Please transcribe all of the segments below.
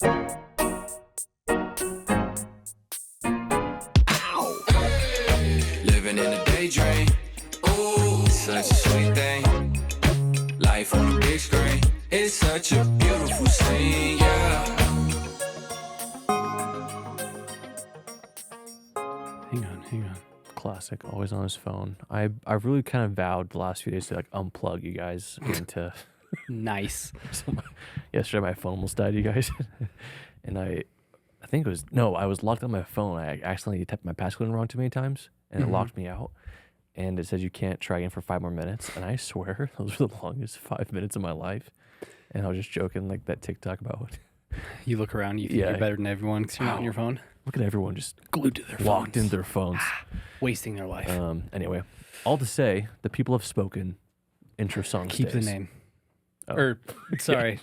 Living in a daydream. Ooh, such a sweet thing. Life on the big screen. It's such a beautiful scene, yeah. Hang on. Classic, always on his phone. I've really kind of vowed the last few days to like unplug you guys into. Nice. Yesterday my phone almost died, you guys, and I think it was I was locked on my phone. I accidentally typed my passcode in wrong too many times, and it locked me out. And it says you can't try again for 5 more minutes. And I swear those were the longest 5 minutes of my life. And I was just joking like that TikTok about. You look around, you think you're better than everyone because you're not on your phone. Look at everyone just Glued to their locked phones. in their phones, Wasting their life. Anyway, all to say, the people have spoken. Intro song. Keep the stays. name. Oh. Or, sorry.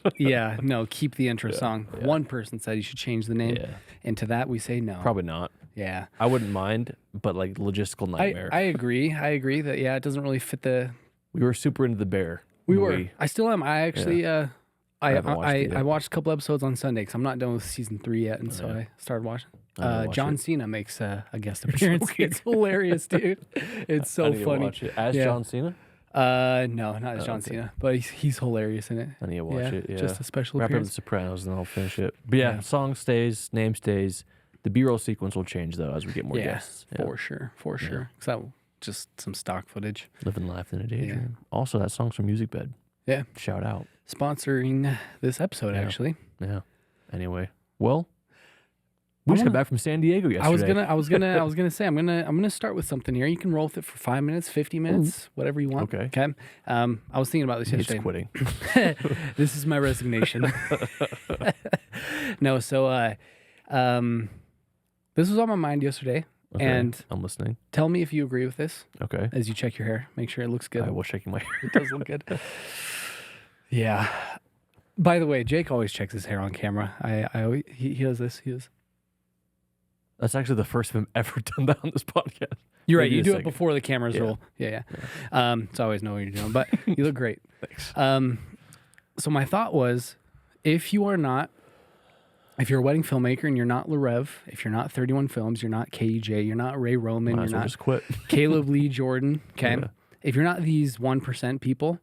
Keep the intro song. Yeah. One person said you should change the name. Yeah. And to that, we say no. Probably not. Yeah. I wouldn't mind, but like logistical nightmare. I agree. I agree that, it doesn't really fit the... We were super into the bear. We were. I still am. I actually... haven't watched it yet. I watched a couple episodes on Sunday because I'm not done with season 3 yet, and so I started watching. John Cena makes a guest appearance. It's hilarious, dude. It's so I need to funny. watch it. As John Cena? No, not as John okay. Cena, but he's hilarious in it. I need to watch it. Yeah. Just a special Wrap up appearance. The Sopranos and then I'll finish it. But yeah, song stays, name stays. The B-roll sequence will change though as we get more guests. Yeah. For sure. Because that just some stock footage. Living life in a daydream. Also, that song's from Music Bed. Yeah. Shout out. Sponsoring this episode, actually. Yeah. Anyway, well, we just got back from San Diego yesterday. I was gonna say I'm gonna start with something here. You can roll with it for 5 minutes, 50 minutes, whatever you want. Okay. I was thinking about this It's yesterday. quitting. This is my resignation. No, so this was on my mind yesterday, Okay, and I'm listening. tell me if you agree with this Okay. as you check your hair. Make sure it looks good. I was shaking my hair. It does look good. Yeah. By the way, Jake always checks his hair on camera. I always, he does this. He does. That's actually the first time I've ever done that on this podcast. You're right. Maybe You a do it second. before the cameras roll. Yeah. So I always know what you're doing. But you look great. Thanks. So my thought was, if you're a wedding filmmaker and you're not LaRev, if you're not 31 Films, you're not KEJ, you're not Ray Roman, Might as you're well not just quit. Caleb Lee Jordan, okay? Yeah. If you're not these 1% people,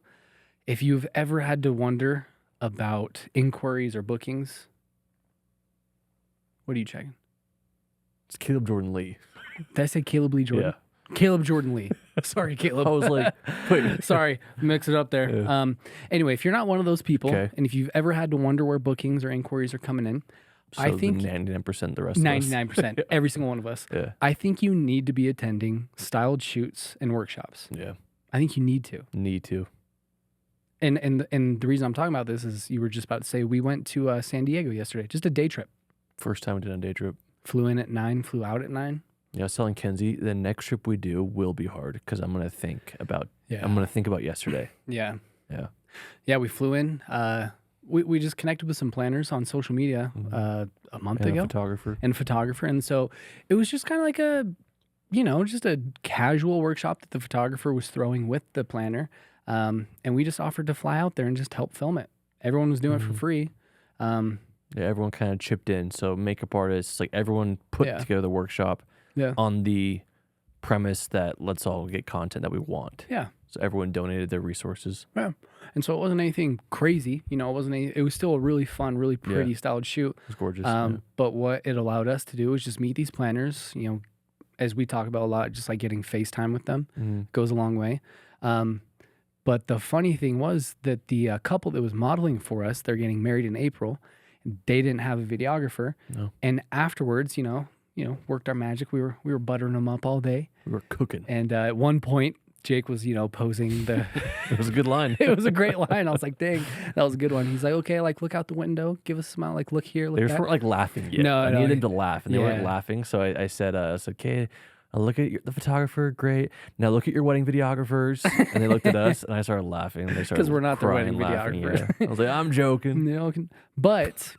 if you've ever had to wonder about inquiries or bookings, what are you checking? It's Caleb Jordan Lee. Did I say Caleb Lee Jordan? Yeah. Caleb Jordan Lee. Sorry, Caleb. I was like, wait. Sorry, mix it up there. Yeah. Anyway, if you're not one of those people, Okay. and if you've ever had to wonder where bookings or inquiries are coming in, So I think 99% of the rest of us. 99%, every single one of us, Yeah. I think you need to be attending styled shoots and workshops. Yeah. I think you need to. Need to. And the reason I'm talking about this is you were just about to say we went to San Diego yesterday, just a day trip. First time we did a day trip. Flew in at 9, flew out at 9. Yeah, I was telling Kenzie, the next trip we do will be hard because I'm going to think about yesterday. Yeah. Yeah. Yeah, we flew in. We just connected with some planners on social media a month And ago. a photographer. And a photographer. And so it was just kind of like just a casual workshop that the photographer was throwing with the planner. And we just offered to fly out there and just help film it. Everyone was doing it for free. Yeah, everyone kind of chipped in. So makeup artists, like everyone put together the workshop on the premise that let's all get content that we want. Yeah. So everyone donated their resources. Yeah. And so it wasn't anything crazy. It was still a really fun, really pretty styled shoot. It was gorgeous. But what it allowed us to do was just meet these planners, as we talk about a lot, just like getting FaceTime with them goes a long way. But the funny thing was that the couple that was modeling for us, they're getting married in April. They didn't have a videographer. No. And afterwards, worked our magic. We were buttering them up all day. We were cooking. And at one point, Jake was, posing the... It was a good line. It was a great line. I was like, dang, that was a good one. He's like, okay, look out the window, give us a smile, look here, look They there. weren't laughing yet. No, I no. needed them to laugh, and they weren't Yeah. laughing. So I said, okay, I'll look at the photographer, great. Now look at your wedding videographers. And they looked at us, and I started laughing. And they started 'Cause we're not their crying, wedding laughing, videographers. yeah. I was like, I'm joking. But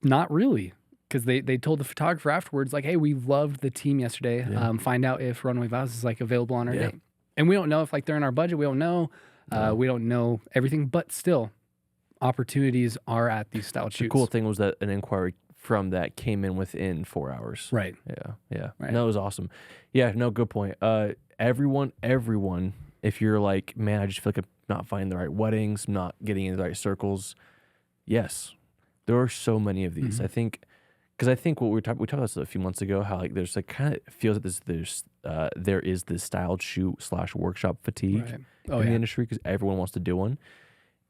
not really. Because they told the photographer afterwards, like, hey, we loved the team yesterday. Yeah. Find out if Runway Vows is available on our date. And we don't know if they're in our budget. We don't know. We don't know everything. But still, opportunities are at these style The shoots. cool thing was that an inquiry from that came in within 4 hours. Right. Yeah. Right. No, it was awesome. Yeah, no, good point. Everyone, if you're like, man, I just feel like I'm not finding the right weddings, not getting in the right circles. Yes, there are so many of these. I think, because I think what we talked about this a few months ago, how like there's like kind of feels like there is this styled shoot / workshop fatigue Right. in the industry because everyone wants to do one.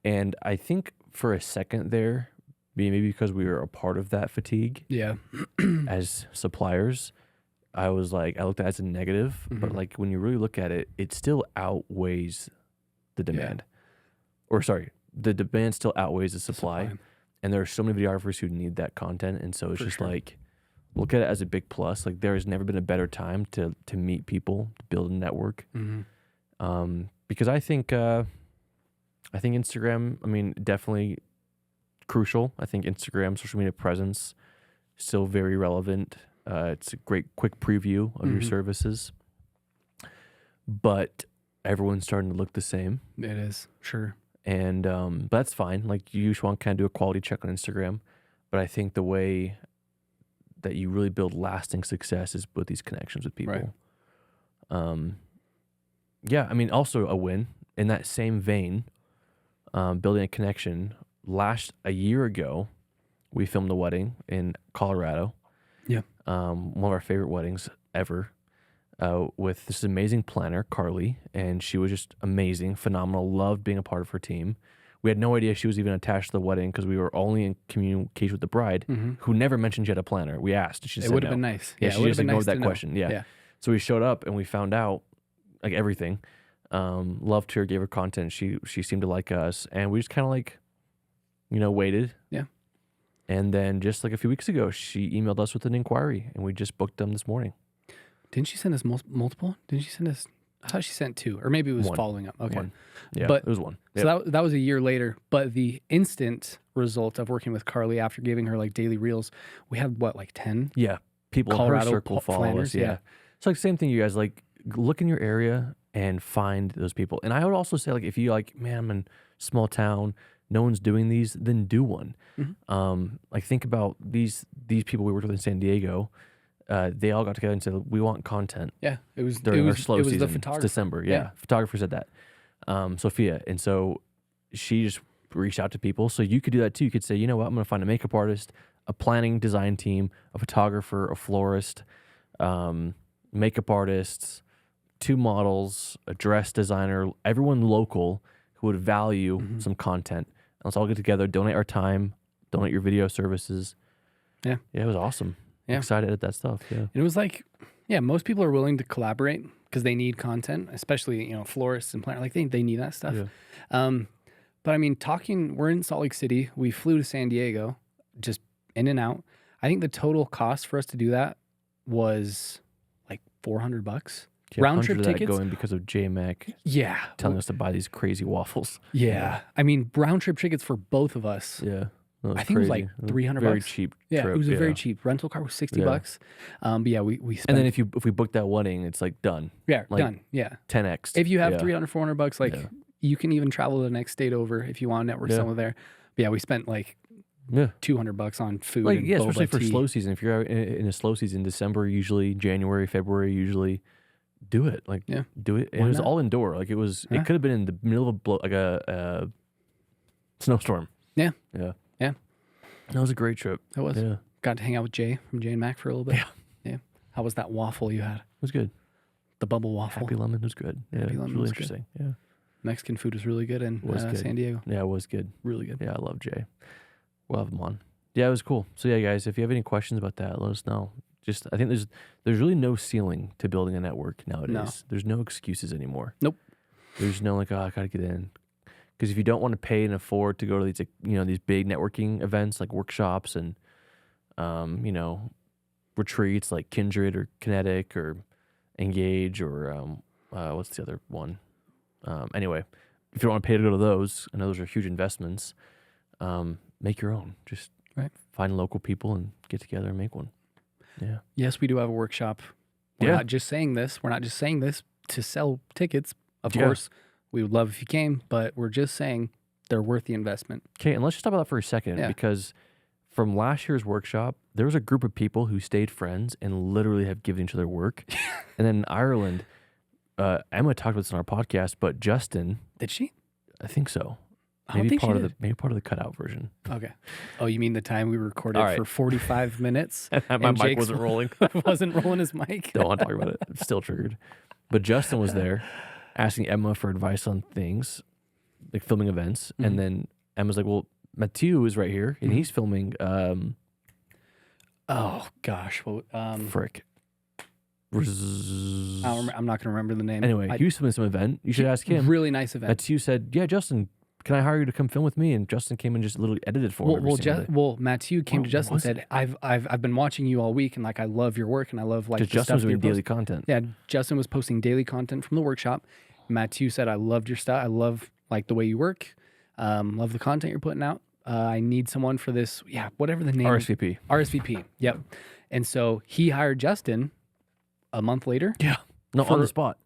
And I think for a second there, maybe because we were a part of that fatigue Yeah. as suppliers, I looked at it as a negative, but like when you really look at it, it still outweighs the demand. Or sorry, the demand still outweighs the supply. And there are so many videographers who need that content. And so it's just like, look at it as a big plus. Like there has never been a better time to meet people, to build a network. Because I think Instagram, I mean, definitely crucial. I think Instagram, social media presence, still very relevant. It's a great quick preview of your services. But everyone's starting to look the same. It is, sure. And but that's fine. Like you just want to kind of do a quality check on Instagram. But I think the way that you really build lasting success is with these connections with people. Right. Yeah, I mean, also a win in that same vein, building a connection. A year ago, we filmed a wedding in Colorado. Yeah. One of our favorite weddings ever. With this amazing planner, Carly, and she was just amazing, phenomenal, loved being a part of her team. We had no idea she was even attached to the wedding because we were only in communication with the bride, who never mentioned she had a planner. We asked. She said It would have no. been nice. Yeah, it she would just have been ignored nice that to question. know. Yeah. So we showed up and we found out like everything. Loved her, gave her content. She seemed to like us, and we just kind of like, waited. Yeah. And then just like a few weeks ago, she emailed us with an inquiry, and we just booked them this morning. Didn't she send us multiple? Didn't she send us? I thought she sent 2, or maybe it was One. following up. Okay. One. Yeah, But- it was one. So that was a year later, but the instant result of working with Carly after giving her like daily reels, we had what, like 10? Yeah, people in her Colorado circle follow planners, us. Yeah. So like same thing, you guys, like look in your area and find those people. And I would also say like if you like, man, I'm in a small town, no one's doing these, then do one. Like think about these people we worked with in San Diego. They all got together and said, we want content. Yeah, it was During our slow season. the It's photographer. December. Yeah. Photographer said that. Sophia. And so she just reached out to people. So you could do that too. You could say, you know what, I'm going to find a makeup artist, a planning design team, a photographer, a florist, makeup artists, 2 models, a dress designer, everyone local who would value some content. And let's all get together, donate our time, donate your video services. Yeah. Yeah, it was awesome. Yeah. Excited at that stuff. Yeah. It was like, yeah, most people are willing to collaborate because they need content, especially, florists and planners. Like they need that stuff. Yeah. But I mean, we're in Salt Lake City. We flew to San Diego, just in and out. I think the total cost for us to do that was like $400. Yeah, Round trip 100 of that tickets? going because of JMac Yeah. telling us to buy these crazy waffles. Yeah. I mean, round trip tickets for both of us. Yeah. That was I think it was crazy. like $300. Very cheap Yeah, trip. it was a very cheap. Rental car was $60. But yeah, we spent. And then if we book that wedding, it's like done. Yeah, like, done. Yeah. 10x. If you have yeah. $300, $400, like you can even travel the next state over if you want to network somewhere there. But yeah, we spent like $200 on food. Like, and yeah, especially boba for tea. slow season. If you're out in a slow season, December usually, January, February usually, do it. Like, do it. And it was not? all indoor. Like it was. It could have been in the middle of a snowstorm. Yeah. Yeah. Yeah. That was a great trip. It was. Yeah. Got to hang out with Jay from Jay and Mac for a little bit. Yeah. How was that waffle you had? It was good. The bubble waffle. Happy Lemon was good. Yeah, Happy it was Lemon really was good. interesting. Yeah. Mexican food was really good in Was good. San Diego. Yeah, it was good. Really good. Yeah, I love Jay. We'll have him on. Yeah, it was cool. So yeah, guys, if you have any questions about that, let us know. Just I think there's really no ceiling to building a network nowadays. No. There's no excuses anymore. Nope. There's no like, oh, I gotta get in. Because if you don't want to pay and afford to go to these these big networking events like workshops and retreats like Kindred or Kinetic or Engage or what's the other one? Anyway, if you don't want to pay to go to those, I know those are huge investments. Make your own. Just find local people and get together and make one. Yeah. Yes, we do have a workshop. We're Yeah. not just saying this. We're not just saying this to sell tickets. Of Yeah. course, we would love if you came, but we're just saying they're worth the investment. Okay, and let's just talk about that for a second because from last year's workshop, there was a group of people who stayed friends and literally have given each other work. And then in Ireland, Emma talked about this on our podcast, but Justin, Did she? I think so. I don't Maybe think part she of did. maybe part of the cutout version. Okay. Oh, you mean the time we recorded All right. for 45 minutes? My mic Jake's wasn't rolling. wasn't rolling his mic. Don't want to talk about it. I'm still triggered. But Justin was there asking Emma for advice on things, like filming events. And then Emma's like, well, Mathieu is right here, and he's filming Oh gosh. Well, frick. I'm not gonna remember the name. Anyway, he was filming some event. You should ask him. Really nice event. Mathieu said, yeah, Justin, can I hire you to come film with me? And Justin came and just literally edited for him. every single day. Mathieu came to Justin and said, I've been watching you all week, and like I love your work, and I love like the Justin stuff was doing you're daily posting." content. Yeah, Justin was posting daily content from the workshop. Mathieu said, I loved your stuff. I love like the way you work. Love the content you're putting out. I need someone for this. Yeah, whatever the name. RSVP. RSVP. Yep. And so he hired Justin a month later. Yeah. No, on the spot.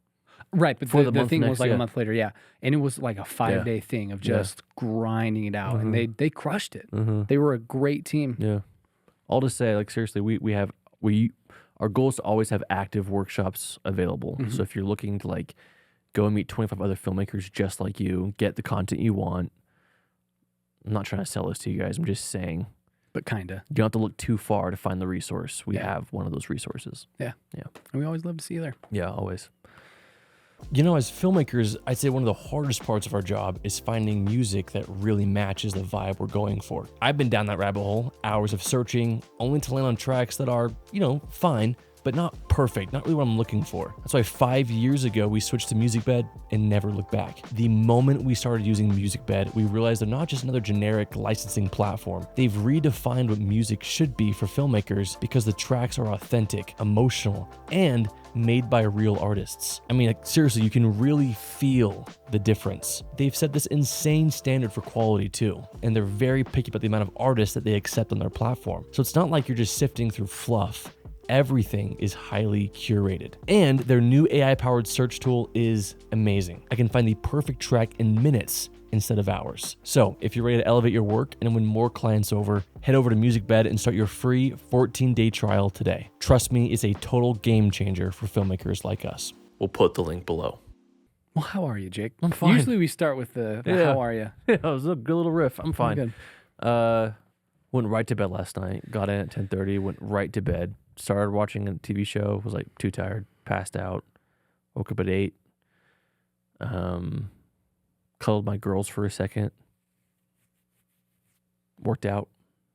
Right, but For the the month thing was next, like yeah. a month later, yeah. And it was like a 5-day thing of just grinding it out. And they crushed it. They were a great team. Yeah. All to say, like seriously, our goal is to always have active workshops available. So if you're looking to like go and meet 25 other filmmakers just like you, get the content you want. I'm not trying to sell this to you guys. I'm just saying But kinda. you don't have to look too far to find the resource. We have one of those resources. Yeah. Yeah. And we always love to see you there. Yeah, always. You know, as filmmakers, I'd say one of the hardest parts of our job is finding music that really matches the vibe we're going for. I've been down that rabbit hole, hours of searching, only to land on tracks that are, fine, but not perfect, not really what I'm looking for. That's why 5 years ago, we switched to MusicBed and never looked back. The moment we started using MusicBed, we realized they're not just another generic licensing platform. They've redefined what music should be for filmmakers because the tracks are authentic, emotional, and made by real artists. I mean, like, seriously, you can really feel the difference. They've set this insane standard for quality too, and they're very picky about the amount of artists that they accept on their platform. So it's not like you're just sifting through fluff. Everything is highly curated. And their new AI-powered search tool is amazing. I can find the perfect track in minutes instead of hours. So if you're ready to elevate your work and win more clients over, head over to MusicBed and start your free 14-day trial today. Trust me, it's a total game changer for filmmakers like us. We'll put the link below. Well, how are you, Jake? I'm fine. Usually we start with the Yeah. how are you? Yeah, it was a good little riff. I'm fine. Good. Went right to bed last night. Got in at 10:30. Went right to bed. Started watching a TV show. Was like too tired. Passed out. Woke up at 8. Cuddled my girls for a second. Worked out.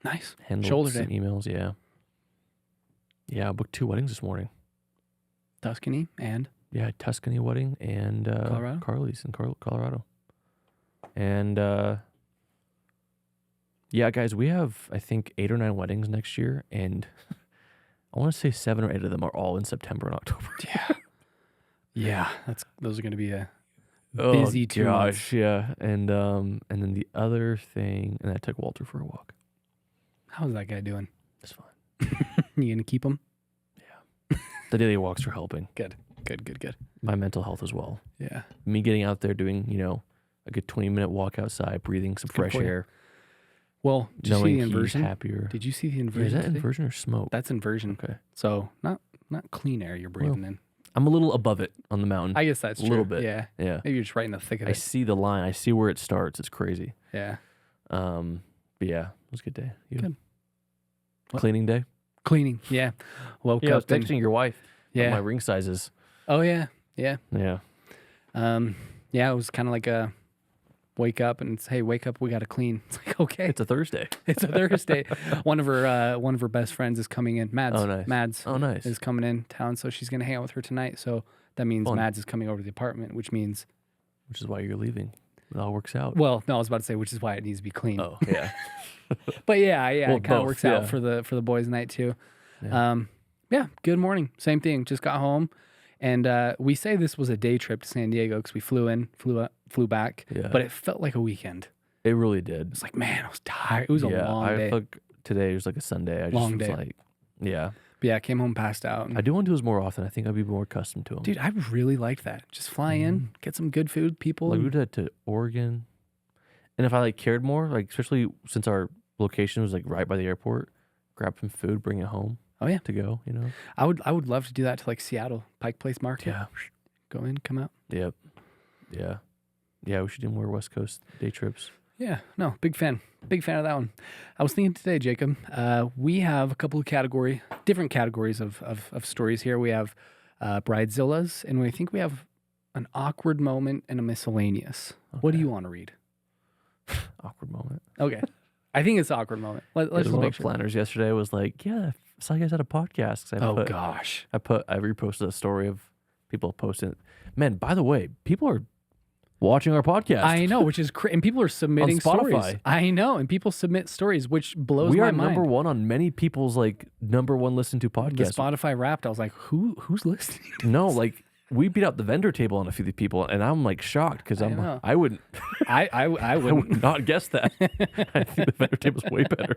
Nice. Handled Shoulder some day. emails. Yeah. Yeah. I booked 2 weddings this morning. Tuscany and Yeah, Tuscany wedding and Colorado? Carly's in Colorado. And yeah, guys, we have I think 8 or 9 weddings next year, and I want to say 7 or 8 of them are all in September and October. yeah, those are going to be a busy 2 months. Yeah, and then the other thing, and I took Walter for a walk. How's that guy doing? It's fine. You going to keep him? The daily walks are helping Good. my mental health as well. Yeah. Me getting out there doing a good 20-minute walk outside, breathing some fresh for you. air. Well, did you see Knowing the he's inversion? happier. Did you see the Is inversion that today? inversion or smoke? That's inversion. Okay. So not clean air you're breathing in. I'm a little above it on the mountain. I guess that's A true. little bit. Yeah. Yeah. Maybe you're just right in the thick of I it. see the line. I see where it starts. It's crazy. Yeah. But yeah, it was a good day. You? Good. What? Cleaning day? Cleaning. Yeah. Woke Yeah, I was up and, texting your wife. Yeah. My ring sizes. Oh yeah. Yeah. Yeah. Yeah, it was kind of like a wake up and it's, hey, wake up, we got to clean. It's like, okay. It's a Thursday. It's a Thursday. One of her best friends is coming in. Mads. Oh, nice. Mads Oh, nice. is coming in town, so she's gonna hang out with her tonight. So that means Fun. Mads is coming over to the apartment, which means, Which is why you're leaving. It all works out. well, no, I was about to say, which is why it needs to be clean. Oh, yeah. But yeah, Well, it kind of both, works yeah. out for the boys' night too. Yeah. Yeah, good morning. Same thing. Just got home, and we say this was a day trip to San Diego because we flew in, flew back, Yeah. but it felt like a weekend. It really did. It's like, man, I was tired. It was a long I day. felt like today was like a Sunday. I just Long was day. like, yeah. But yeah, I came home passed out. And, I do want to do this more often. I think I'd be more accustomed to them. dude, I really liked that. Just fly in, get some good food, people. Like we and- did that to Oregon. And if I like cared more, like especially since our location was like right by the airport, grab some food, bring it home. Oh yeah, to go. You know, I would love to do that to like Seattle Pike Place Market. Yeah. Go in, come out. Yep. Yeah. Yeah. We should do more West Coast day trips. Yeah, no, big fan of that one. I was thinking today, Jacob, we have a couple of different categories of stories here. We have Bridezillas, and we think we have an awkward moment and a miscellaneous. Okay. What do you want to read? Awkward moment. Okay. I think it's an awkward moment. Let's just one make of the sure. planners yesterday was like, yeah, I saw you guys had a podcast. Gosh. I reposted a story of people posting. Man, by the way, people are watching our podcast. I know, which is and people are submitting on stories. Spotify. I know, and people submit stories, which blows we my are mind. number one on many people's like number one listened to The podcasts. Spotify Wrapped, I was like, who's listening? No, like we beat out the vendor table on a few people, and I'm like shocked because I wouldn't I would not guess that. I think the vendor table's way better.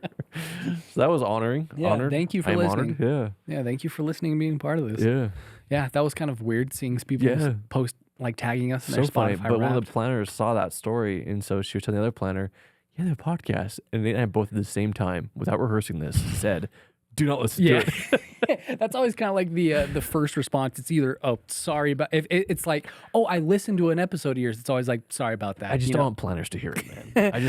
So that was honoring. Yeah, honored. thank you for I'm listening. Honored. Yeah, thank you for listening and being part of this. Yeah. Yeah, that was kind of weird seeing people post like tagging us in their So funny. Spotify But one of Wrapped. the planners saw that story, and so she was telling the other planner, "Yeah, they have a podcast," and they and I both at the same time, without rehearsing this, said, "Do not listen to it." That's always kind of like the first response. It's either, oh, sorry about, if it's like, oh, I listened to an episode of yours. It's always like, sorry about that. I just you don't know? want planners to hear it, man. I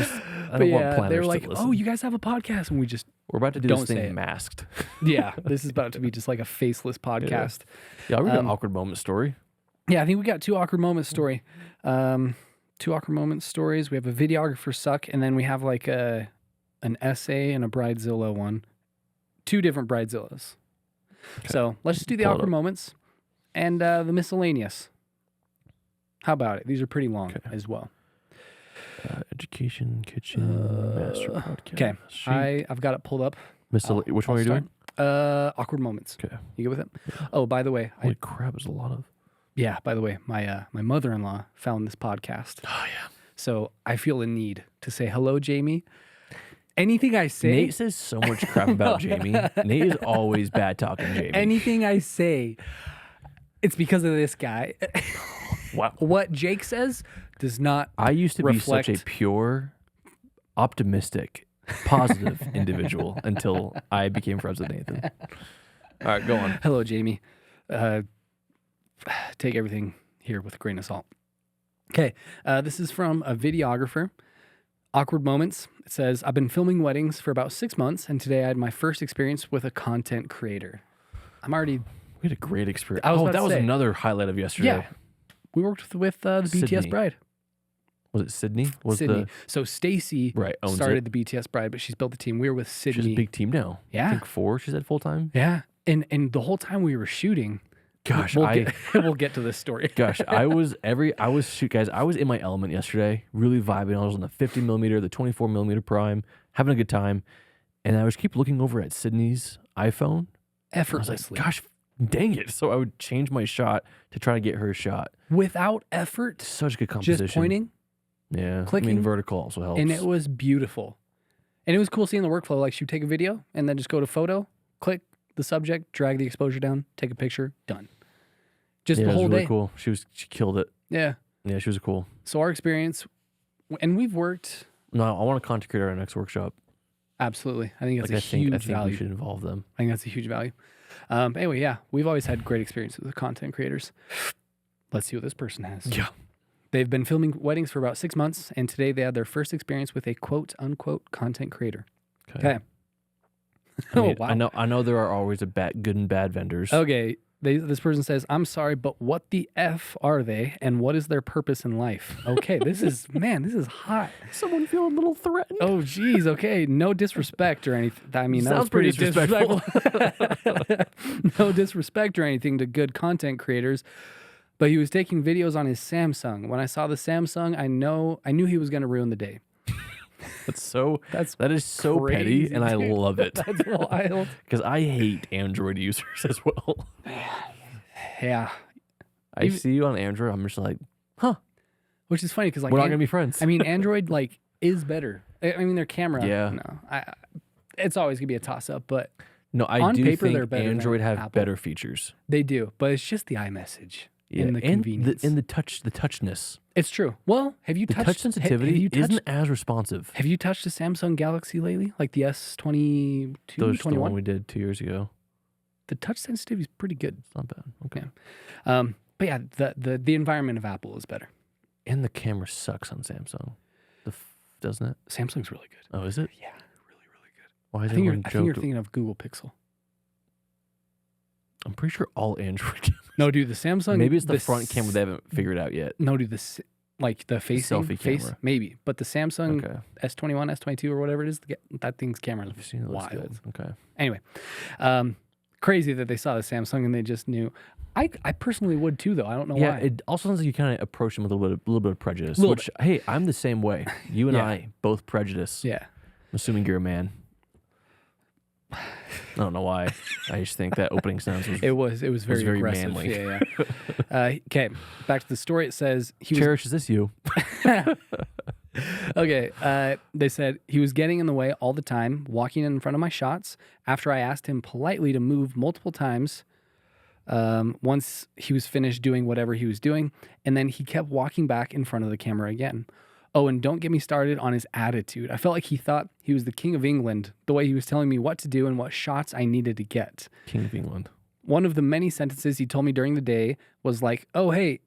don't want planners they were like, to listen. oh, you guys have a podcast, and we just We're about to do don't this say thing it. masked. yeah, this is about to be just like a faceless podcast. Yeah, I'll read an awkward moment story. Yeah, I think we got two awkward moments story. Two awkward moment stories. We have a videographer suck, and then we have like an essay and a Bridezilla one. Two different Bridezillas. Okay. So let's just do the awkward moments and the miscellaneous. How about it? These are pretty long as well. Education, kitchen, master podcast. Okay, I've got it pulled up. Which one are you doing? Awkward moments. Okay. You good with it? Yeah. Oh, by the way. Holy crap, there's a lot of... Yeah, by the way, my mother-in-law found this podcast. Oh, yeah. So I feel a need to say hello, Jamie. Anything I say... Nate says so much crap about Jamie. Nate is always bad talking Jamie. Anything I say, it's because of this guy. Wow. What Jake says does not I used to reflect... be such a pure, optimistic, positive individual until I became friends with Nathan. All right, go on. Hello, Jamie. Take everything here with a grain of salt. Okay, this is from a videographer. Awkward moments. It says, I've been filming weddings for about 6 months, and today I had my first experience with a content creator. We had a great experience. That was another highlight of yesterday. Yeah. We worked with the BTS bride. Was it Sydney? Sydney. So Stacy started the BTS bride, but she's built the team. We were with Sydney. She's a big team now. Yeah. I think 4, she said, full time. Yeah. And the whole time we were shooting, gosh, we'll get to this story. Gosh, I was in my element yesterday, really vibing. I was on the 50 millimeter, the 24 millimeter prime, having a good time. And I was keep looking over at Sydney's iPhone. Effortlessly. I was like, gosh, dang it. So I would change my shot to try to get her shot. Without effort. Such good composition. Just pointing. Yeah. Clicking. I mean, vertical also helps. And it was beautiful. And it was cool seeing the workflow. Like, she'd take a video and then just go to photo, click the subject, drag the exposure down, take a picture, done. Just the whole it was really day. Cool. She killed it. Yeah. Yeah, she was cool. So our experience, and we've worked. No, I want to content create our next workshop. Absolutely. I think that's a huge value. I think we should involve them. I think that's a huge value. But anyway, yeah, we've always had great experiences with content creators. Let's see what this person has. Yeah. They've been filming weddings for about 6 months, and today they had their first experience with a quote unquote content creator. Okay. I mean, wow. I know there are always good and bad vendors. Okay. This person says, I'm sorry, but what the F are they, and what is their purpose in life? Okay, this is hot. Someone feel a little threatened. Oh, geez. Okay, no disrespect or anything. I mean, that was pretty disrespectful. No disrespect or anything to good content creators, but he was taking videos on his Samsung. When I saw the Samsung, I knew he was going to ruin the day. That is so crazy, petty, and I love it. That's wild. Because I hate Android users as well. Yeah. I see you on Android, I'm just like, huh. Which is funny because, like, we're not gonna be friends. I mean, Android is better. I mean, their camera. Yeah. No, it's always gonna be a toss up, but no, I on do paper, think they're better Android than have Apple. better features. They do, but it's just the iMessage. in the convenience. In the touchness. It's true. Well, have you The touched touch sensitivity isn't as responsive. Have you touched a Samsung Galaxy lately? Like the S22, Those 21? the one we did 2 years ago. The touch sensitivity is pretty good. It's not bad. Okay. Yeah. But yeah, the environment of Apple is better. And the camera sucks on Samsung. Doesn't it? Samsung's really good. Oh, is it? Yeah, really, really good. Why is I think everyone you're thinking of Google Pixel. I'm pretty sure all Android cameras. No, dude, the Samsung. Maybe it's the front camera they haven't figured out yet. No, dude, like the facing selfie face, camera. maybe. But the Samsung Okay. S21, S22, or whatever it is, that thing's camera I've is seen it. Looks wild. good. Okay. Anyway, crazy that they saw the Samsung and they just knew. I personally would too, though. I don't know Yeah, why. it also sounds like you kind of approach them with a little bit of prejudice. Little Which, hey, I'm the same way. You and Yeah. I both prejudice. Yeah. I'm assuming you're a man. I don't know why. I just think that opening sentence was. It was very aggressive. manly. Yeah, yeah. Okay, back to the story. It says he was Cherish, is this you? okay. They said he was getting in the way all the time, walking in front of my shots. After I asked him politely to move multiple times, once he was finished doing whatever he was doing, and then he kept walking back in front of the camera again. Oh, and don't get me started on his attitude. I felt like he thought he was the king of England, the way he was telling me what to do and what shots I needed to get. King of England. One of the many sentences he told me during the day was like, "Oh, hey,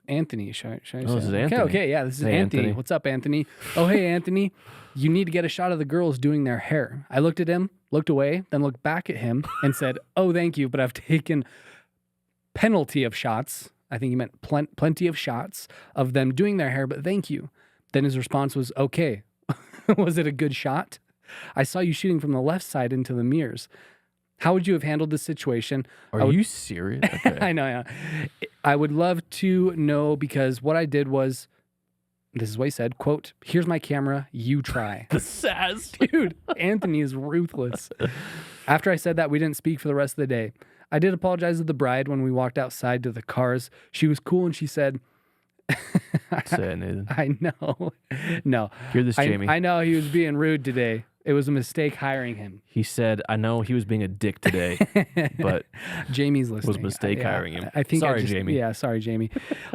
Anthony." Should I say this is that? Anthony. Okay, yeah, this is Hey, Anthony. Anthony. What's up, Anthony? Oh, hey, Anthony. You need to get a shot of the girls doing their hair. I looked at him, looked away, then looked back at him and said, "Oh, thank you, but I've taken penalty of shots." I think he meant plenty of shots of them doing their hair, but thank you. Then his response was, "Okay." Was it a good shot? I saw you shooting from the left side into the mirrors. How would you have handled this situation? Are you serious? Okay. I know, yeah. I would love to know because what I did was, this is what he said, quote, "Here's my camera, you try." The sass. Dude, Anthony is ruthless. After I said that, we didn't speak for the rest of the day. I did apologize to the bride when we walked outside to the cars. She was cool and she said, Say it, Nathan. I know. No. Hear this, Jamie. I know he was being rude today. It was a mistake hiring him. He said, I know he was being a dick today, but Jamie's listening. was a mistake hiring him. I think Sorry, Jamie. Yeah, sorry, Jamie.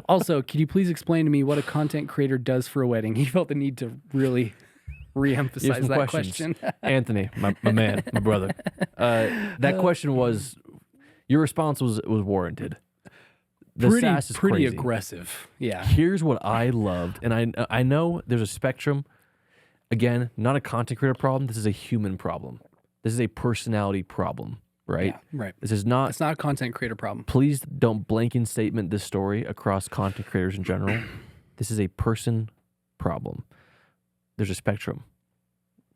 Also, can you please explain to me what a content creator does for a wedding? He felt the need to really re-emphasize Here's some that questions. question. Anthony, my man, my brother. That question was, your response was warranted. The sass is pretty crazy. aggressive. Yeah. Here's what I loved, and I know there's a spectrum. Again, not a content creator problem. This is a human problem. This is a personality problem, right? Yeah, right. This is not. It's not a content creator problem. Please don't blanket statement this story across content creators in general. This is a person problem. There's a spectrum.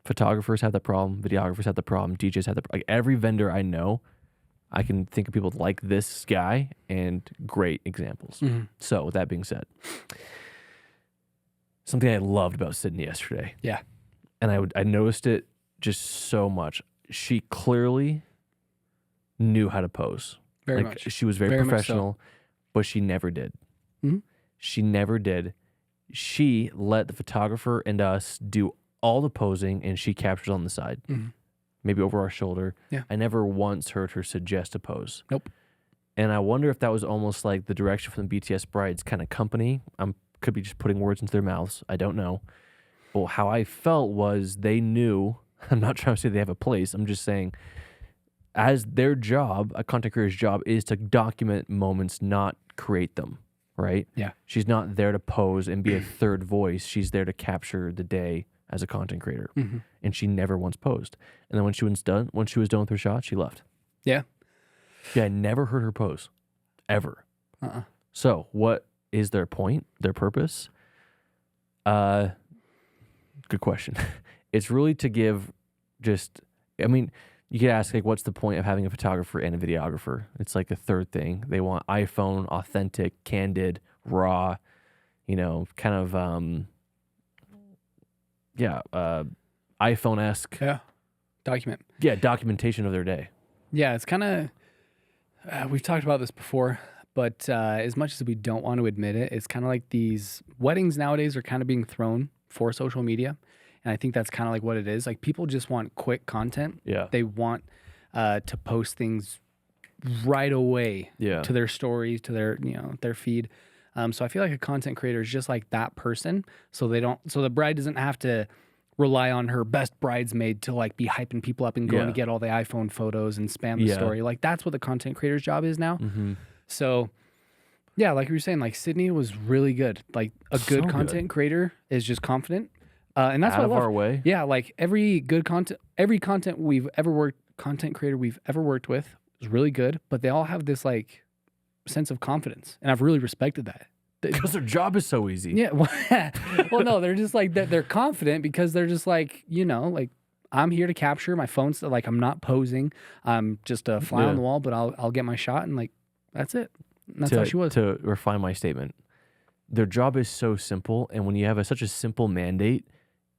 Photographers have that problem. Videographers have the problem. DJs have the like every vendor I know. I can think of people like this guy and great examples. Mm-hmm. So with that being said, something I loved about Sydney yesterday. Yeah. And I noticed it just so much. She clearly knew how to pose. Very like, much. She was very Very much professional, but she never did. Mhm. She never did. She let the photographer and us do all the posing, and she captures on the side, maybe over our shoulder. Yeah. I never once heard her suggest a pose. Nope. And I wonder if that was almost like the direction from the BTS Brides kind of company. Could be just putting words into their mouths. I don't know. But how I felt was they knew. I'm not trying to say they have a place. I'm just saying, as their job, a content creator's job is to document moments, not create them. Right? Yeah. She's not there to pose and be a third voice. She's there to capture the day as a content creator. Mm-hmm. And she never once posed. And then when she was done with her shot, she left. Yeah. Yeah, I never heard her pose. Ever. So what is their point, their purpose? Good question. It's really to give you could ask, like, what's the point of having a photographer and a videographer? It's like a third thing. They want iPhone, authentic, candid, raw, kind of, iPhone-esque. Yeah. Document. Yeah, documentation of their day. Yeah, it's kind of, we've talked about this before, but as much as we don't want to admit it, it's kind of like these weddings nowadays are kind of being thrown for social media. And I think that's kind of like what it is. Like, people just want quick content. Yeah. They want to post things right away Yeah. to their stories, to their, their feed. So I feel like a content creator is just like that person. So the bride doesn't have to rely on her best bridesmaid to like be hyping people up and going to get all the iPhone photos and spam the story. Like that's what the content creator's job is now. So yeah, like you were saying, like Sydney was really good. Like a good content creator is just confident. And that's out what of I love. our way. Yeah, like every content creator we've ever worked with is really good, but they all have this like sense of confidence, and I've really respected that. Because their job is so easy. Yeah, well, no, they're just like they're confident because they're just like like I'm here to capture my phone's like I'm not posing, I'm just a fly on the wall, but I'll get my shot and like that's it. And that's how she was. To refine my statement, their job is so simple, and when you have such a simple mandate,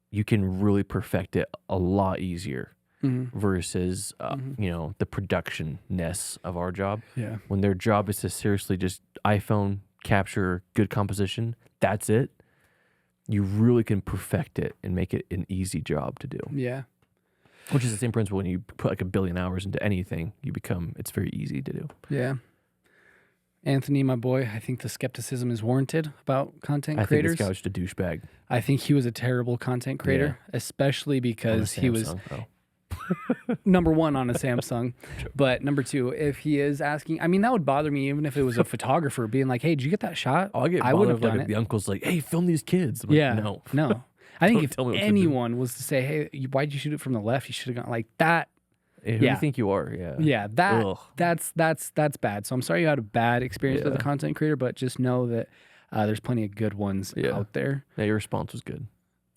you can really perfect it a lot easier versus, the production-ness of our job. Yeah. When their job is to seriously just iPhone, capture, good composition, that's it. You really can perfect it and make it an easy job to do. Yeah. Which is the same principle when you put like 1 billion hours into anything, it's very easy to do. Yeah. Anthony, my boy, I think the skepticism is warranted about content creators. I think this guy was just a douchebag. I think he was a terrible content creator, especially because he was number one on a Samsung. But number two, if he is asking, I mean, that would bother me even if it was a photographer being like, hey, did you get that shot? I would have done it. The uncle's like, hey, film these kids. I'm like, no. I think if anyone was to say, hey, why'd you shoot it from the left? You should have gone like that. Who do you think you are? Yeah. That's bad. So I'm sorry you had a bad experience with a content creator, but just know that there's plenty of good ones out there. Yeah, your response was good.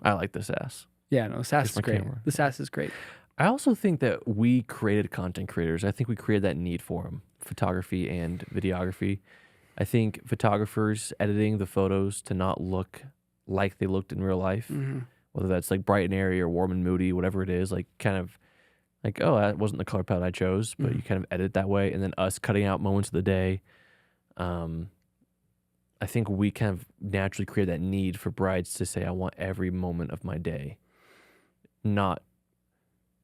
I like the sass. Yeah, no, the sass is great. Camera. The sass is great. I also think that we created content creators. I think we created that need for them, photography and videography. I think photographers editing the photos to not look like they looked in real life, whether that's like bright and airy or warm and moody, whatever it is, like kind of like, oh, that wasn't the color palette I chose, but you kind of edit that way. And then us cutting out moments of the day. I think we kind of naturally create that need for brides to say, I want every moment of my day, not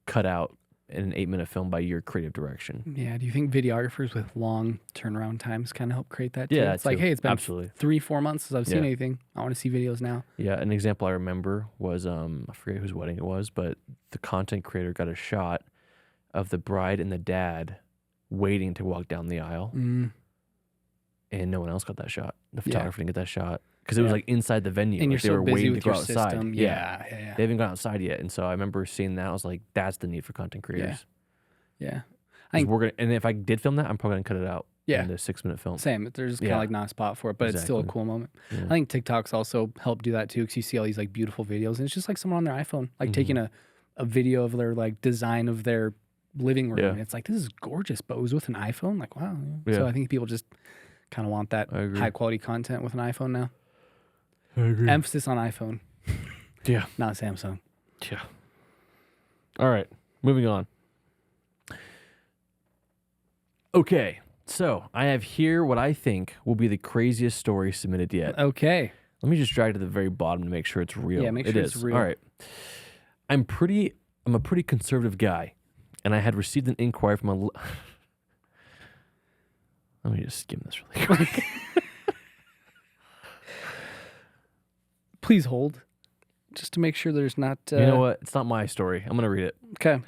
cut out in an 8-minute film by your creative direction. Yeah. Do you think videographers with long turnaround times kind of help create that too? Yeah, it's like, hey, it's been absolutely 3-4 months since I've seen anything. I want to see videos now. Yeah, an example I remember was, I forget whose wedding it was, but the content creator got a shot of the bride and the dad waiting to walk down the aisle. And no one else got that shot. The photographer didn't get that shot because it was like inside the venue. And like you're so busy with your outside. system. Yeah. They haven't gone outside yet. And so I remember seeing that. I was like, that's the need for content creators. Yeah. And if I did film that, I'm probably going to cut it out in the 6-minute film. Same. There's kind of like not a spot for it, but it's still a cool moment. Yeah. I think TikToks also help do that too because you see all these like beautiful videos and it's just like someone on their iPhone, like taking a video of their like design of their living room. And it's like, this is gorgeous, but it was with an iPhone. Like, wow. So I think people just kind of want that high quality content with an iPhone now. I agree. Emphasis on iPhone. Not Samsung. Yeah. All right. Moving on. Okay. So I have here what I think will be the craziest story submitted yet. Okay. Let me just drag to the very bottom to make sure it's real. Yeah, make sure it's real. All right. I'm a pretty conservative guy, and I had received an inquiry from a... Let me just skim this really quick. Please hold, just to make sure there's not... You know what? It's not my story. I'm going to read it. Okay.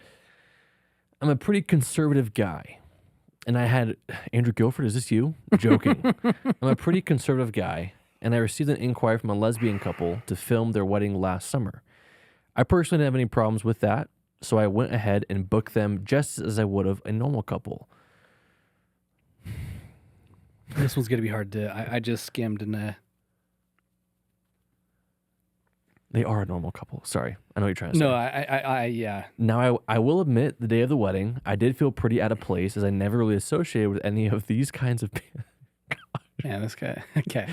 I'm a pretty conservative guy. And I had... Andrew Guilford, is this you? Joking. I'm a pretty conservative guy, and I received an inquiry from a lesbian couple to film their wedding last summer. I personally didn't have any problems with that, so I went ahead and booked them just as I would have a normal couple. This one's going to be hard to... I just skimmed and... They are a normal couple. Sorry. I know what you're trying to say. No, yeah. Now, I will admit, the day of the wedding, I did feel pretty out of place as I never really associated with any of these kinds of... Yeah, this guy... Okay.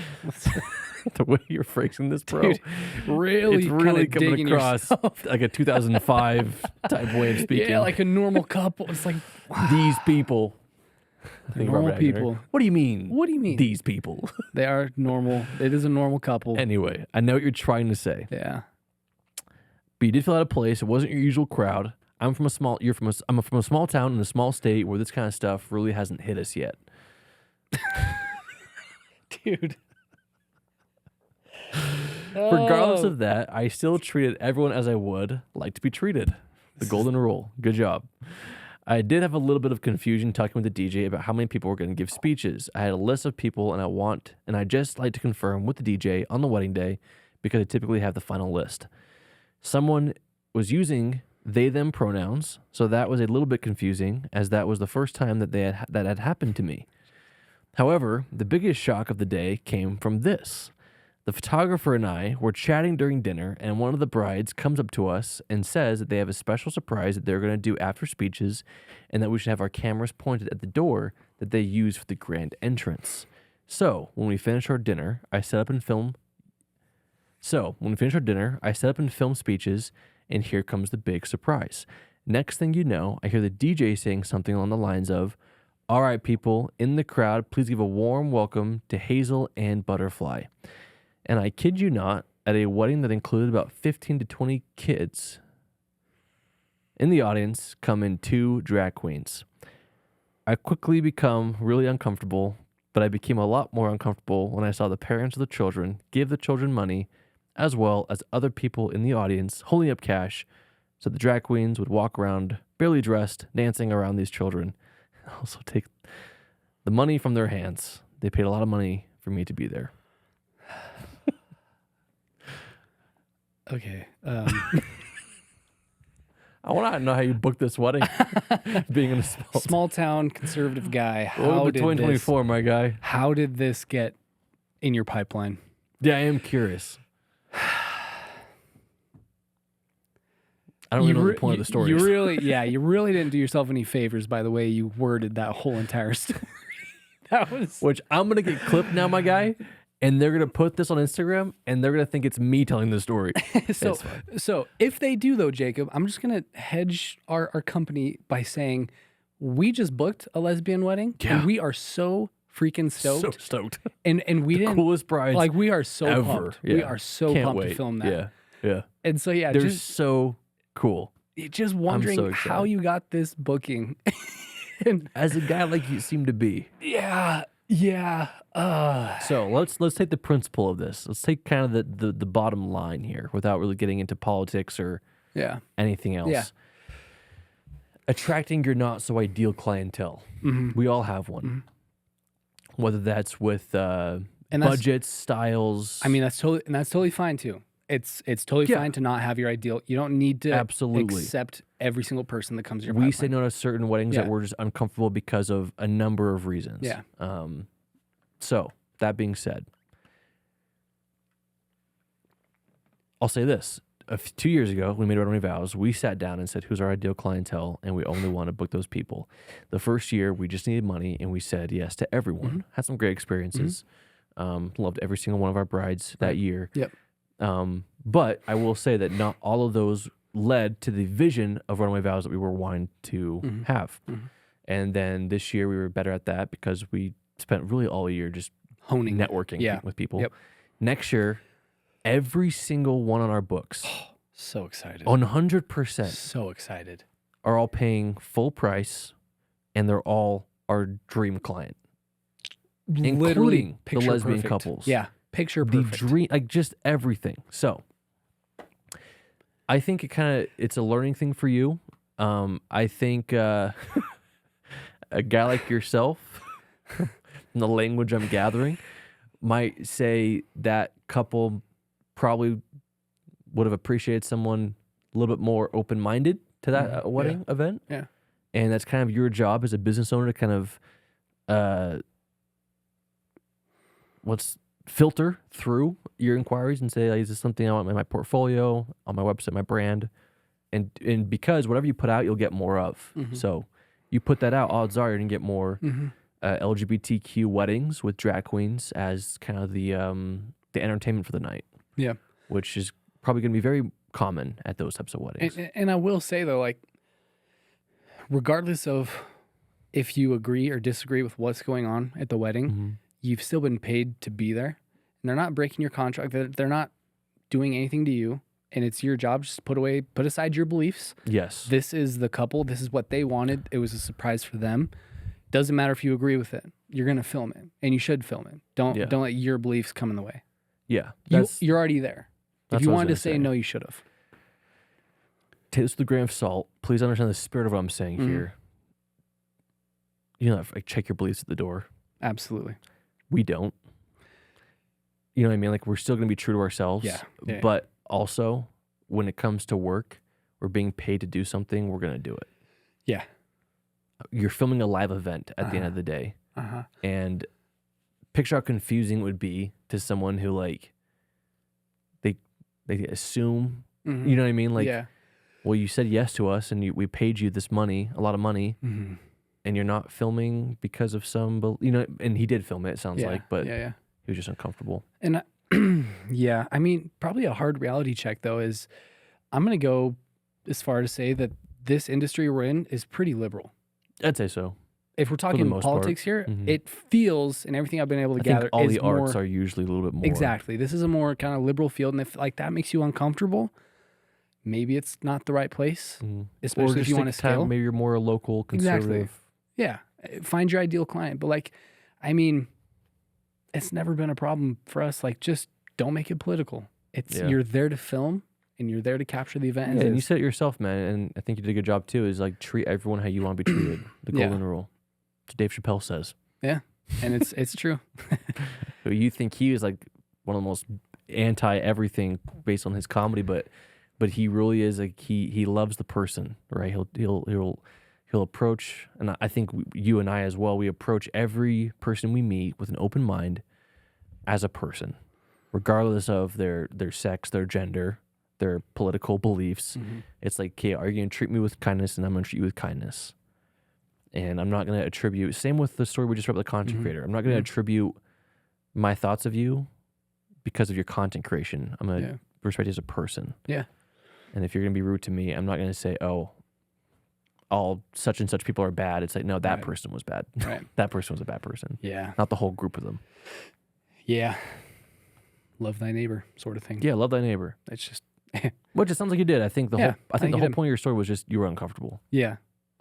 The way you're phrasing this, bro. Dude, really, it's really coming across yourself. like a 2005 type way of speaking. Yeah, like a normal couple. It's like... Wow. These people... Normal people. What do you mean? What do you mean? These people. They are normal. It is a normal couple. Anyway, I know what you're trying to say. Yeah. But you did feel out of place. It wasn't your usual crowd. I'm from a small town in a small state where this kind of stuff really hasn't hit us yet. Dude. Regardless Oh. of that, I still treated everyone as I would like to be treated. The golden rule. Good job. I did have a little bit of confusion talking with the DJ about how many people were going to give speeches. I had a list of people, and I just like to confirm with the DJ on the wedding day because I typically have the final list. Someone was using they them pronouns, so that was a little bit confusing, as that was the first time that that had happened to me. However, the biggest shock of the day came from this. The photographer and I were chatting during dinner, and one of the brides comes up to us and says that they have a special surprise that they're going to do after speeches, and that we should have our cameras pointed at the door that they use for the grand entrance. So when we finished our dinner, I set up and film speeches, and here comes the big surprise. Next thing you know, I hear the DJ saying something along the lines of, "All right, people in the crowd, please give a warm welcome to Hazel and Butterfly." And I kid you not, at a wedding that included about 15 to 20 kids, in the audience come in 2 drag queens. I quickly become really uncomfortable, but I became a lot more uncomfortable when I saw the parents of the children give the children money, as well as other people in the audience holding up cash so the drag queens would walk around barely dressed, dancing around these children, and also take the money from their hands. They paid a lot of money for me to be there. Okay. I want to know how you booked this wedding, being in a Small town conservative guy. Welcome to 2024, my guy. How did this get in your pipeline? Yeah, I am curious. I don't really know the point of the story. You really didn't do yourself any favors by the way you worded that whole entire story. That was Which I'm gonna get clipped now, my guy, and they're gonna put this on Instagram, and they're gonna think it's me telling the story. So if they do though, Jacob, I'm just gonna hedge our company by saying we just booked a lesbian wedding, and we are so freaking stoked. So stoked. And we didn't Coolest brides. like we are so ever. pumped. Yeah. We are so Can't pumped wait. to film that. Yeah. And so They're just so cool. just wondering so how excited. you got this booking. And As a guy like you seem to be. yeah. So let's take the principle of this. Let's take kind of the bottom line here without really getting into politics or Yeah. anything else. Yeah. Attracting your not so ideal clientele. Mm-hmm. We all have one. Whether that's with that's- budgets, styles. I mean, that's totally fine too. It's totally fine to not have your ideal. You don't need to Absolutely. accept every single person that comes to your we pipeline. say no to certain weddings that Yeah. we're just uncomfortable because of a number of reasons. Yeah. So that being said, I'll say this. 2 years ago, we made our wedding vows. We sat down and said, who's our ideal clientele? And we only want to book those people. The first year, we just needed money, and we said yes to everyone. Had some great experiences. Loved every single one of our brides that year. Yep. But I will say that not all of those led to the vision of runaway vows that we were wanting to have. And then this year, we were better at that because we spent really all year just Honing networking with people. Yep. Next year, every single one on our books, So excited. 100%, So excited. are all paying full price, and they're all our dream client, including the picture lesbian perfect. couples. Yeah. Picture The perfect. dream, like just everything. So I think it's a learning thing for you. I think a guy like yourself, from the language I'm gathering, might say that couple probably would have appreciated someone a little bit more open-minded to that wedding event. Yeah. And that's kind of your job as a business owner to kind of filter through your inquiries and say, like, is this something I want in my portfolio, on my website, my brand? And because whatever you put out, you'll get more of. So you put that out, odds are you're going to get more LGBTQ weddings with drag queens as kind of the entertainment for the night. Yeah. Which is probably going to be very common at those types of weddings. And I will say though, like, regardless of if you agree or disagree with what's going on at the wedding, you've still been paid to be there. And they're not breaking your contract. They're not doing anything to you. and it's your job just to put aside your beliefs. Yes. This is the couple. This is what they wanted. It was a surprise for them. Doesn't matter if you agree with it. You're gonna film it, and you should film it. Don't let your beliefs come in the way. Yeah. You're already there. If you wanted to say no, you should have. Take this with a grain of salt. Please understand the spirit of what I'm saying here. You know, like check your beliefs at the door. Absolutely. We don't. You know what I mean? Like we're still going to be true to ourselves. Yeah. But also, when it comes to work, we're being paid to do something. We're going to do it. Yeah. You're filming a live event at the end of the day, and picture how confusing it would be to someone who like they assume. You know what I mean? Like, well, you said yes to us, and we paid you this money, a lot of money. And you're not filming because of some, you know, and he did film it, it sounds like, but he was just uncomfortable. And I mean, probably a hard reality check though is I'm going to go as far to say that this industry we're in is pretty liberal. I'd say so. If we're talking politics here, it feels, and everything I've been able to gather, all is the arts are usually a little bit more. Exactly. This is a more kind of liberal field. And if like that makes you uncomfortable, maybe it's not the right place, especially if you want to scale. Maybe you're more a local conservative. Exactly. Yeah. Find your ideal client. But like, I mean, it's never been a problem for us. Like, just don't make it political. You're there to film and you're there to capture the event. Yeah, and you said it yourself, man. And I think you did a good job too, is like treat everyone how you want to be treated. The golden rule. That's what Dave Chappelle says. Yeah. And it's true. So you think he is like one of the most anti everything based on his comedy, but he really is like, he loves the person, right? He'll approach, and I think you and I as well, we approach every person we meet with an open mind as a person, regardless of their sex, their gender, their political beliefs. It's like, okay, are you going to treat me with kindness, and I'm going to treat you with kindness. And I'm not going to attribute, same with the story we just read about the content creator. I'm not going to attribute my thoughts of you because of your content creation. I'm going to respect you as a person. Yeah. And if you're going to be rude to me, I'm not going to say, oh, all such and such people are bad. It's like, no, that person was bad. Right. That person was a bad person. Yeah. Not the whole group of them. Yeah. Love thy neighbor sort of thing. Yeah, love thy neighbor. It's just Which it sounds like you did. I think the whole did. point of your story was just you were uncomfortable. Yeah.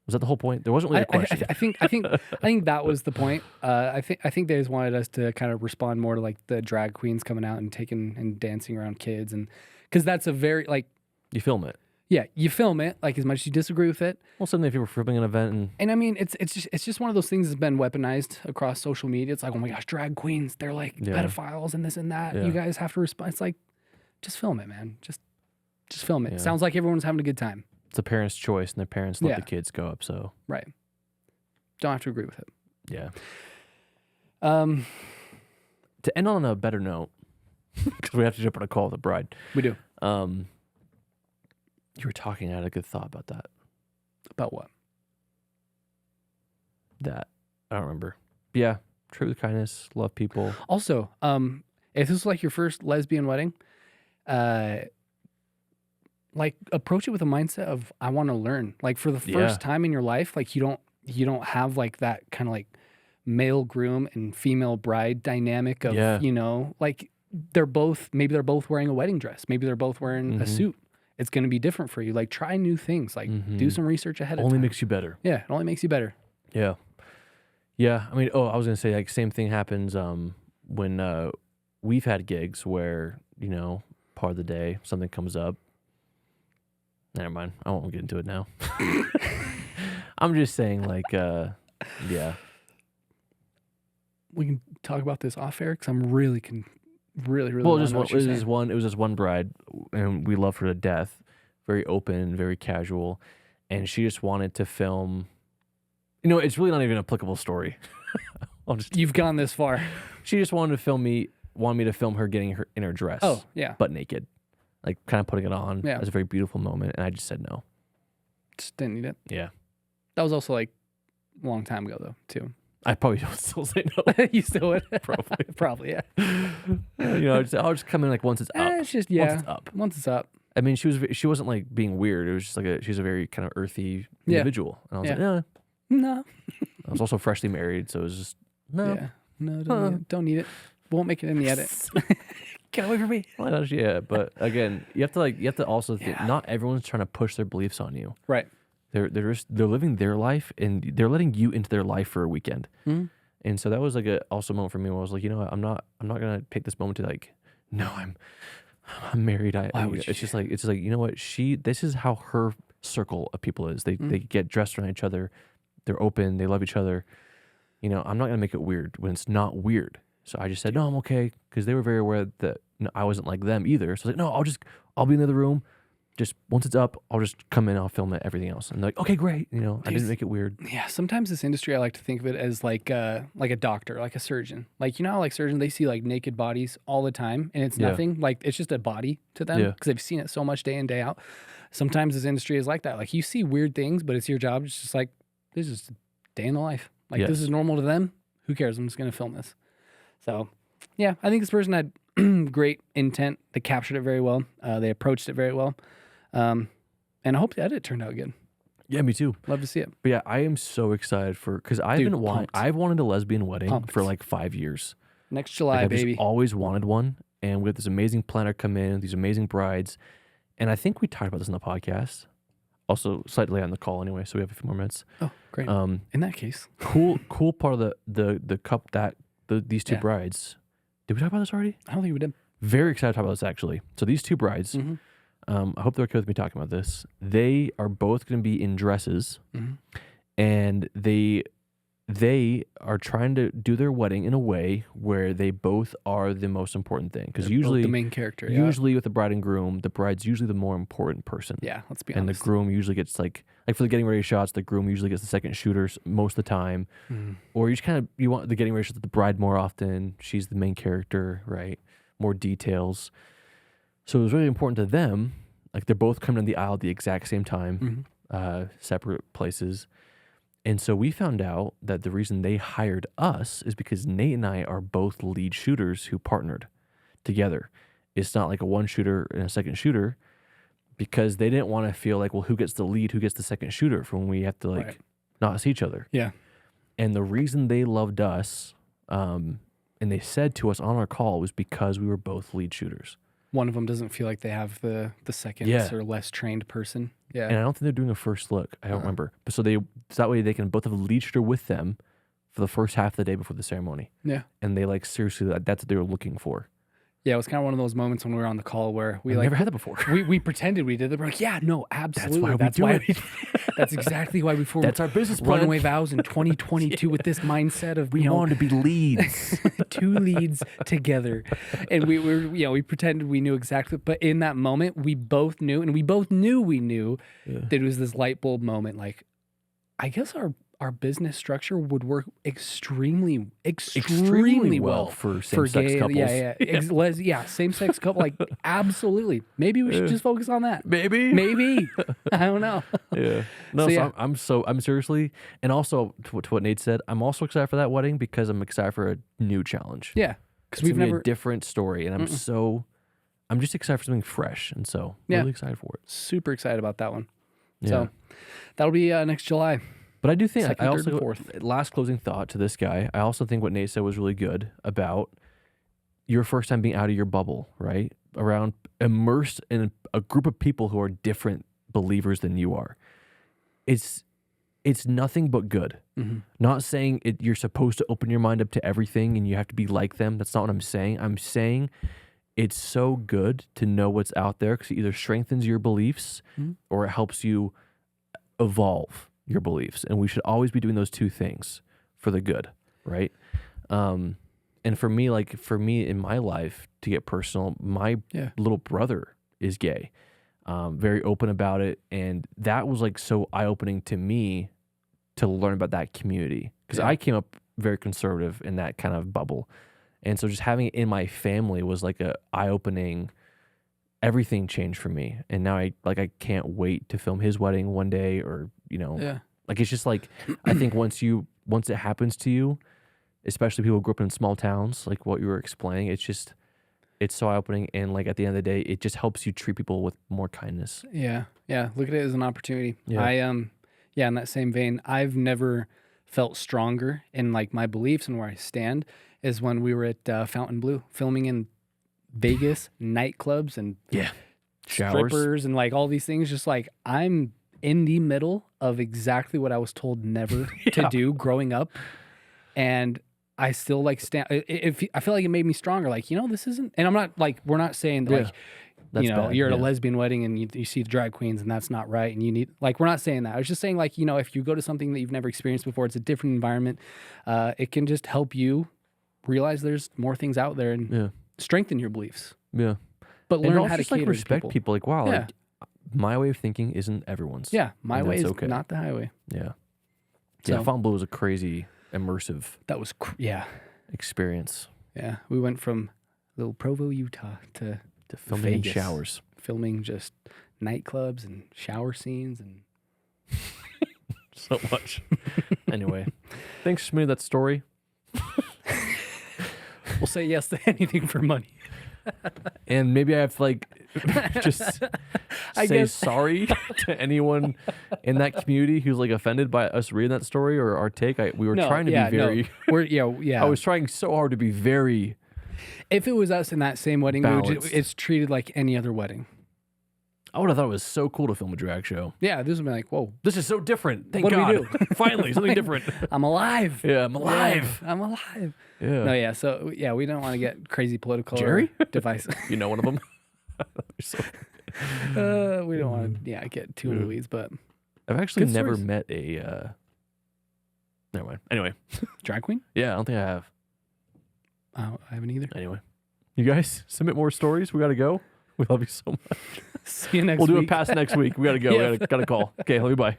Was that the whole point? There wasn't really a question. I think that was the point. I think they just wanted us to kind of respond more to like the drag queens coming out and taking and dancing around kids, and because that's a very like you film it. Yeah, you film it like as much as you disagree with it. Well, suddenly if you were filming an event and I mean it's just one of those things that's been weaponized across social media. It's like, oh my gosh, drag queens, they're like pedophiles and this and that. You guys have to respond. It's like, just film it, man. Just film it. Yeah. Sounds like everyone's having a good time. It's a parent's choice, and their parents let the kids go up. So right, don't have to agree with it. Yeah. To end on a better note, because we have to jump on a call with the bride. We do. You were talking. I had a good thought about that. About what? That I don't remember. But yeah, treat with kindness, love people. Also, if this was like your first lesbian wedding, like approach it with a mindset of I want to learn. Like for the first time in your life, like you don't have like that kind of like male groom and female bride dynamic of you know, like they're both wearing a wedding dress, maybe they're both wearing a suit. It's going to be different for you. Like try new things. Like do some research ahead of time. Only makes you better. Yeah, it only makes you better. Yeah. Yeah. I mean, I was gonna say like same thing happens when we've had gigs where, you know, part of the day something comes up. Never mind. I won't get into it now. I'm just saying, like, yeah. We can talk about this off air because I'm really really. Well, it was just one bride, and we love her to death. Very open, very casual, and she just wanted to film. You know, it's really not even an applicable story. You've gone this far. She just wanted me to film her getting her in her dress. Oh, yeah, butt naked. Like kind of putting it on. Yeah. It was a very beautiful moment, and I just said no. Just didn't need it. Yeah. That was also like a long time ago, though, too. I probably would still say no. You still would? Probably. Probably, yeah. You know, I'll just come in like once it's up. It's just, Once it's up. I mean, she wasn't like being weird. It was just like she's a very kind of earthy individual. And I was like, no. I was also freshly married, so it was just, no. Yeah. No, don't need it. Won't make it in the edit. Get away from me. Yeah, but again, you have to also think, not everyone's trying to push their beliefs on you. Right. They're living their life, and they're letting you into their life for a weekend. Mhm. And so that was like a also moment for me where I was like, you know what, I'm not gonna take this moment to like, no, I'm married. It's just like you know what, this is how her circle of people is. They get dressed around each other. They're open. They love each other. You know, I'm not gonna make it weird when it's not weird. So I just said, no, I'm okay, because they were very aware that I wasn't like them either. So I was like, no, I'll be in the other room. Just once it's up, I'll just come in, I'll film it, everything else. And they're like, okay, great. You know, I didn't make it weird. Yeah, sometimes this industry, I like to think of it as like a doctor, like a surgeon. Like, you know how like surgeons, they see like naked bodies all the time, and it's nothing. Like, it's just a body to them because they've seen it so much day in, day out. Sometimes this industry is like that. Like, you see weird things, but it's your job. It's just like, this is a day in the life. Like, this is normal to them. Who cares? I'm just going to film this. So, yeah, I think this person had great intent. They captured it very well. They approached it very well. And I hope the edit turned out good. Yeah, me too. Love to see it. But yeah, I am so excited because I've wanted a lesbian wedding for like 5 years. Next July, I've baby. just always wanted one. And we have this amazing planner come in, these amazing brides. And I think we talked about this in the podcast. Also, slightly on the call anyway, so we have a few more minutes. Oh, great. In that case. Cool part of the cup these two brides. Did we talk about this already? I don't think we did. Very excited to talk about this, actually. So these two brides, I hope they're okay with me talking about this. They are both going to be in dresses, and they are trying to do their wedding in a way where they both are the most important thing. Because usually the main character. Usually with the bride and groom, the bride's usually the more important person. Yeah, let's be honest. And the groom usually gets like for the getting ready shots, the groom usually gets the second shooters most of the time. Or you want the getting ready shots with the bride more often. She's the main character, right? More details. So it was really important to them. Like, they're both coming down the aisle at the exact same time, separate places. And so we found out that the reason they hired us is because Nate and I are both lead shooters who partnered together. It's not like a one shooter and a second shooter, because they didn't want to feel like, well, who gets the lead, who gets the second shooter from when we have to not see each other. Yeah. And the reason they loved us, and they said to us on our call, was because we were both lead shooters. One of them doesn't feel like they have the second or less trained person. Yeah. And I don't think they're doing a first look. I don't remember. But so that way they can both have a lead shooter with them for the first half of the day before the ceremony. Yeah. And they seriously, that's what they were looking for. Yeah, it was kind of one of those moments when we were on the call where we never had that before. we pretended we did it. We're like, yeah, no, absolutely. That's why that's exactly why we formed That's our business plan. Runaway Vows in 2022 with this mindset of we wanted to be leads. Two leads together. And we pretended we knew exactly, but in that moment we both knew, and we both knew that it was this light bulb moment. Like, I guess our business structure would work extremely well for same-sex couples. Same-sex couple. Like, absolutely. Maybe we should just focus on that. Maybe. I don't know. Yeah. No, I'm seriously, and also to what Nate said, I'm also excited for that wedding because I'm excited for a new challenge. Yeah. Because we've never a different story, and I'm just excited for something fresh, and so really excited for it. Super excited about that one. Yeah. So that'll be next July. But I do think last closing thought to this guy, I also think what Nate said was really good about your first time being out of your bubble, right? Around immersed in a group of people who are different believers than you are. It's nothing but good. Not saying you're supposed to open your mind up to everything and you have to be like them. That's not what I'm saying. I'm saying it's so good to know what's out there because it either strengthens your beliefs or it helps you evolve your beliefs, and we should always be doing those two things for the good, right? And for me in my life, to get personal, my little brother is gay, very open about it, and that was like so eye-opening to me to learn about that community because I came up very conservative in that kind of bubble, and so just having it in my family was like a eye-opening. Everything changed for me, and now I can't wait to film his wedding one day, or like it's just like I think once it happens to you, especially people who grew up in small towns, like what you were explaining, it's so eye-opening, and like at the end of the day, it just helps you treat people with more kindness. Yeah, look at it as an opportunity. In that same vein, I've never felt stronger in like my beliefs and where I stand is when we were at Fountain Blue filming in Vegas nightclubs and Yeah. Showers. strippers and like all these things. Just like I'm in the middle of exactly what I was told never to do growing up, and I still like stand. If I feel like it made me stronger. Like, you know, this isn't. And I'm not like, we're not saying that, like, That's you know, bad, you're at a yeah. lesbian wedding and you see the drag queens and that's not right. And you need, like, we're not saying that. I was just saying, like, you know, if you go to something that you've never experienced before, it's a different environment. It can just help you realize there's more things out there and strengthen your beliefs. Yeah. But And learn also how to just like cater to respect people. Like, wow, like my way of thinking isn't everyone's. Yeah, my and way is that's okay. not the highway. Yeah. So- Yeah, Fontainebleau was a crazy, immersive That was, experience. Yeah. We went from little Provo, Utah to Filming in Vegas. showers. Filming just nightclubs and shower scenes and So much. Anyway, thanks for me that story. we'll say yes to anything for money. And maybe I have to like just I say guess- sorry to anyone in that community who's like offended by us reading that story or our take. We were trying to be very. We're, yeah. I was trying so hard to be very. If it was us in that same wedding, we would Balanced. it's treated like any other wedding. I would have thought it was so cool to film a drag show. Yeah, this would be like, whoa, This is so different. Thank What do we God. do? Finally, something different. I'm alive. Yeah, I'm alive. Yeah, I'm alive. Yeah. No, yeah. So yeah, we don't want to get crazy political Jerry? or divisive. You know one of them. So- We don't want to get too in the weeds, but I've actually Good never stories. met a. Never mind. Anyway, drag queen? yeah, I don't think I have. I haven't either. Anyway, you guys submit more stories. We got to go. We love you so much. See you next We'll do week. it past next week. We got to go. Yeah. We got to call. Okay, let me bye.